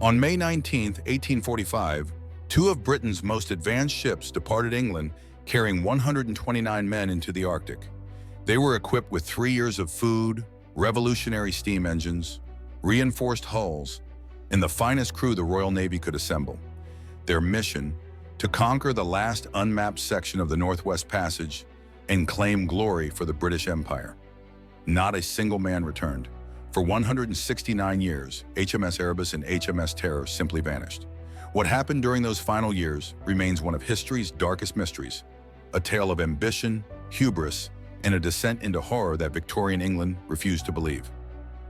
On May 19, 1845, two of Britain's most advanced ships departed England carrying 129 men into the Arctic. They were equipped with 3 years of food, revolutionary steam engines, reinforced hulls, and the finest crew the Royal Navy could assemble. Their mission, to conquer the last unmapped section of the Northwest Passage and claim glory for the British Empire. Not a single man returned. For 169 years, HMS Erebus and HMS Terror simply vanished. What happened during those final years remains one of history's darkest mysteries, a tale of ambition, hubris, and a descent into horror that Victorian England refused to believe.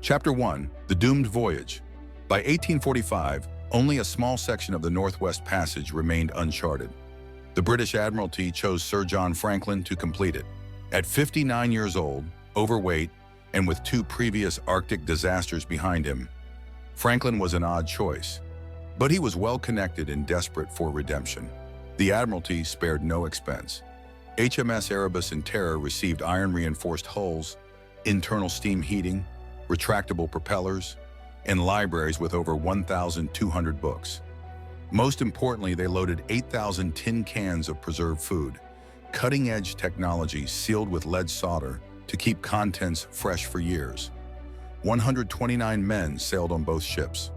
Chapter 1. The Doomed Voyage. By 1845, only a small section of the Northwest Passage remained uncharted. The British Admiralty chose Sir John Franklin to complete it. At 59 years old, overweight, and with 2 previous Arctic disasters behind him, Franklin was an odd choice. But he was well-connected and desperate for redemption. The Admiralty spared no expense. HMS Erebus and Terror received iron-reinforced hulls, internal steam heating, retractable propellers, and libraries with over 1,200 books. Most importantly, they loaded 8,000 tin cans of preserved food, cutting-edge technology sealed with lead solder to keep contents fresh for years. 129 men sailed on both ships.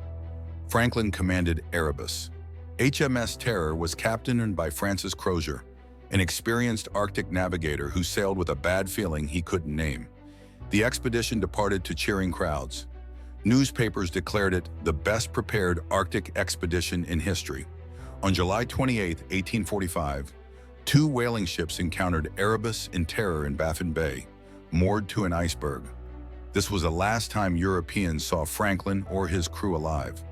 Franklin commanded Erebus. HMS Terror was captained by Francis Crozier, an experienced Arctic navigator who sailed with a bad feeling he couldn't name. The expedition departed to cheering crowds. Newspapers declared it the best-prepared Arctic expedition in history. On July 28, 1845, 2 whaling ships encountered Erebus and Terror in Baffin Bay, moored to an iceberg. This was the last time Europeans saw Franklin or his crew alive.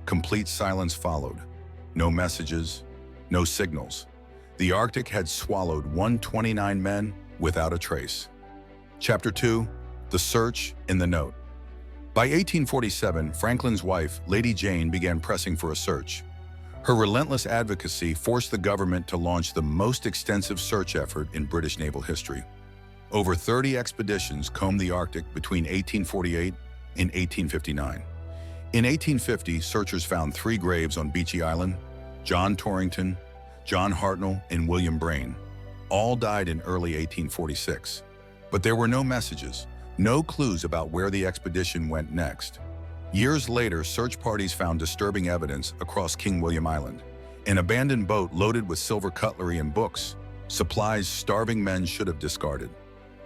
Complete silence followed. No messages, no signals. The Arctic had swallowed 129 men without a trace. Chapter 2. The Search in the Note. By 1847, Franklin's wife, Lady Jane, began pressing for a search. Her relentless advocacy forced the government to launch the most extensive search effort in British naval history. Over 30 expeditions combed the Arctic between 1848 and 1859. In 1850, searchers found 3 graves on Beechey Island: John Torrington, John Hartnell, and William Brain. All died in early 1846. But there were no messages, no clues about where the expedition went next. Years later, search parties found disturbing evidence across King William Island: an abandoned boat loaded with silver cutlery and books, supplies starving men should have discarded,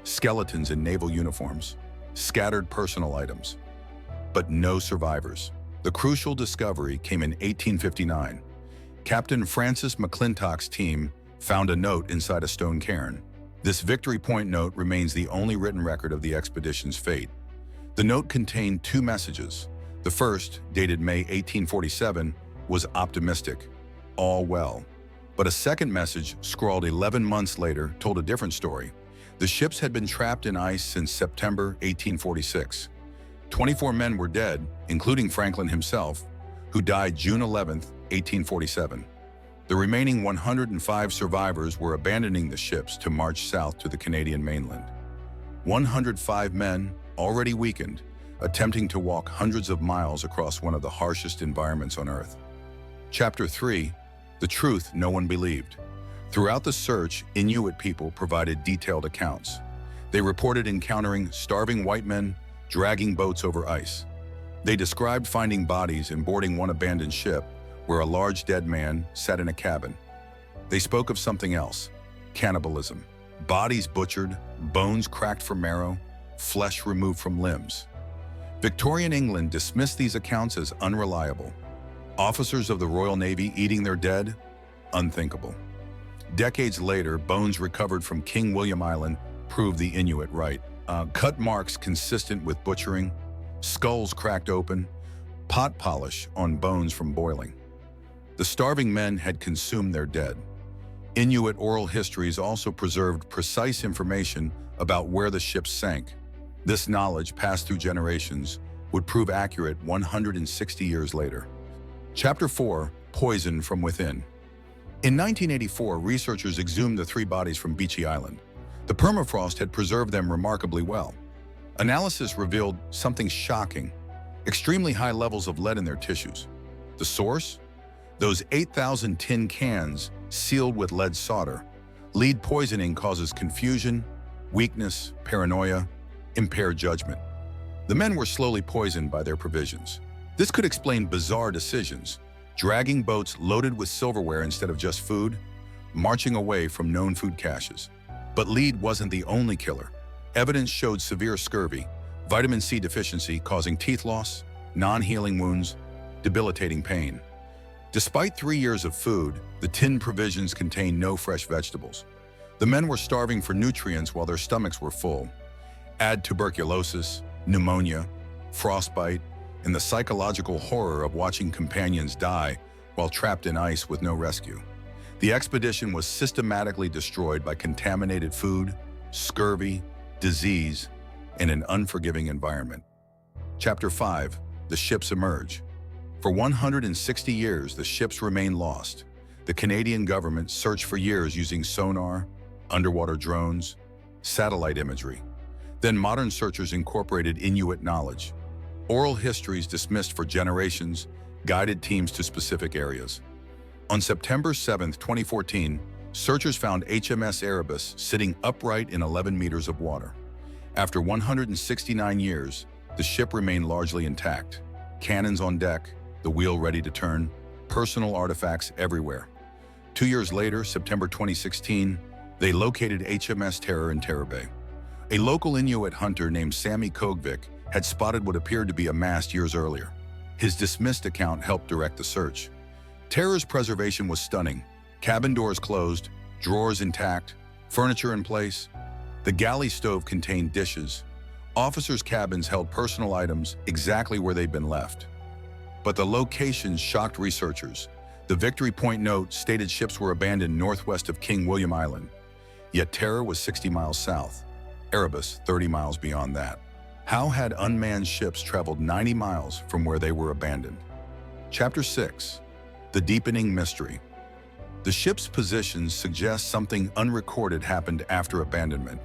skeletons in naval uniforms, scattered personal items. But no survivors. The crucial discovery came in 1859. Captain Francis McClintock's team found a note inside a stone cairn. This Victory Point note remains the only written record of the expedition's fate. The note contained 2 messages. The first, dated May 1847, was optimistic, all well. But a second message, scrawled 11 months later, told a different story. The ships had been trapped in ice since September 1846. 24 men were dead, including Franklin himself, who died June 11, 1847. The remaining 105 survivors were abandoning the ships to march south to the Canadian mainland. 105 men, already weakened, attempting to walk hundreds of miles across one of the harshest environments on Earth. Chapter 3. The Truth No One Believed. Throughout the search, Inuit people provided detailed accounts. They reported encountering starving white men dragging boats over ice. They described finding bodies and boarding one abandoned ship where a large dead man sat in a cabin. They spoke of something else: cannibalism. Bodies butchered, bones cracked for marrow, flesh removed from limbs. Victorian England dismissed these accounts as unreliable. Officers of the Royal Navy eating their dead? Unthinkable. Decades later, bones recovered from King William Island proved the Inuit right. Cut marks consistent with butchering, skulls cracked open, pot polish on bones from boiling. The starving men had consumed their dead. Inuit oral histories also preserved precise information about where the ships sank. This knowledge, passed through generations, would prove accurate 160 years later. Chapter 4. Poison from Within. In 1984, researchers exhumed the 3 bodies from Beechey Island. The permafrost had preserved them remarkably well. Analysis revealed something shocking: extremely high levels of lead in their tissues. The source? Those 8,000 tin cans sealed with lead solder. Lead poisoning causes confusion, weakness, paranoia, impaired judgment. The men were slowly poisoned by their provisions. This could explain bizarre decisions, dragging boats loaded with silverware instead of just food, marching away from known food caches. But lead wasn't the only killer. Evidence showed severe scurvy, vitamin C deficiency causing teeth loss, non-healing wounds, debilitating pain. Despite 3 years of food, the tin provisions contained no fresh vegetables. The men were starving for nutrients while their stomachs were full. Add tuberculosis, pneumonia, frostbite, and the psychological horror of watching companions die while trapped in ice with no rescue. The expedition was systematically destroyed by contaminated food, scurvy, disease, and an unforgiving environment. Chapter 5. The ships emerge. For 160 years, the ships remained lost. The Canadian government searched for years using sonar, underwater drones, satellite imagery. Then modern searchers incorporated Inuit knowledge. Oral histories dismissed for generations, guided teams to specific areas. On September 7, 2014, searchers found HMS Erebus sitting upright in 11 meters of water. After 169 years, the ship remained largely intact. Cannons on deck, the wheel ready to turn, personal artifacts everywhere. 2 years later, September 2016, they located HMS Terror in Terror Bay. A local Inuit hunter named Sami Kogvik had spotted what appeared to be a mast years earlier. His dismissed account helped direct the search. Terror's preservation was stunning. Cabin doors closed, drawers intact, furniture in place. The galley stove contained dishes. Officers' cabins held personal items exactly where they'd been left. But the locations shocked researchers. The Victory Point note stated ships were abandoned northwest of King William Island. Yet Terror was 60 miles south, Erebus 30 miles beyond that. How had unmanned ships traveled 90 miles from where they were abandoned? Chapter 6. The Deepening Mystery. The ship's positions suggest something unrecorded happened after abandonment.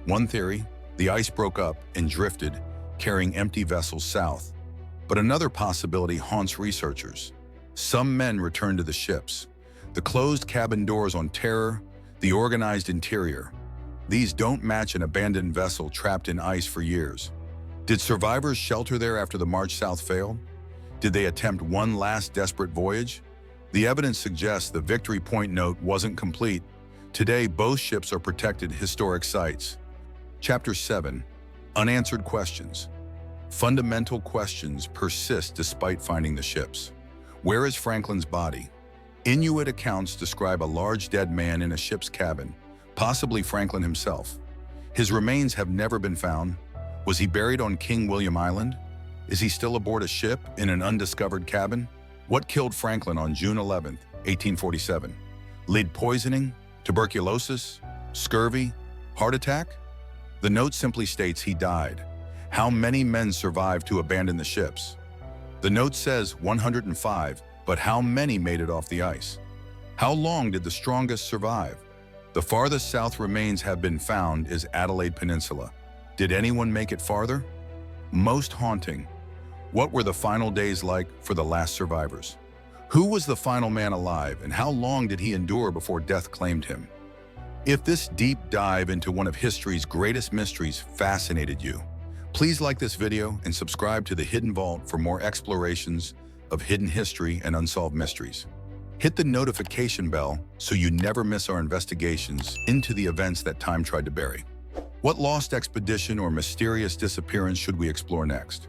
One theory, the ice broke up and drifted, carrying empty vessels south. But another possibility haunts researchers. Some men returned to the ships. The closed cabin doors on Terror, the organized interior. These don't match an abandoned vessel trapped in ice for years. Did survivors shelter there after the march south failed? Did they attempt one last desperate voyage? The evidence suggests the Victory Point note wasn't complete. Today, both ships are protected historic sites. Chapter 7. Unanswered questions. Fundamental questions persist despite finding the ships. Where is Franklin's body? Inuit accounts describe a large dead man in a ship's cabin, possibly Franklin himself. His remains have never been found. Was he buried on King William Island? Is he still aboard a ship in an undiscovered cabin? What killed Franklin on June 11, 1847? Lead poisoning? Tuberculosis? Scurvy? Heart attack? The note simply states he died. How many men survived to abandon the ships? The note says 105, but how many made it off the ice? How long did the strongest survive? The farthest south remains have been found is Adelaide Peninsula. Did anyone make it farther? Most haunting. What were the final days like for the last survivors? Who was the final man alive, and how long did he endure before death claimed him? If this deep dive into one of history's greatest mysteries fascinated you, please like this video and subscribe to The Hidden Vault for more explorations of hidden history and unsolved mysteries. Hit the notification bell so you never miss our investigations into the events that time tried to bury. What lost expedition or mysterious disappearance should we explore next?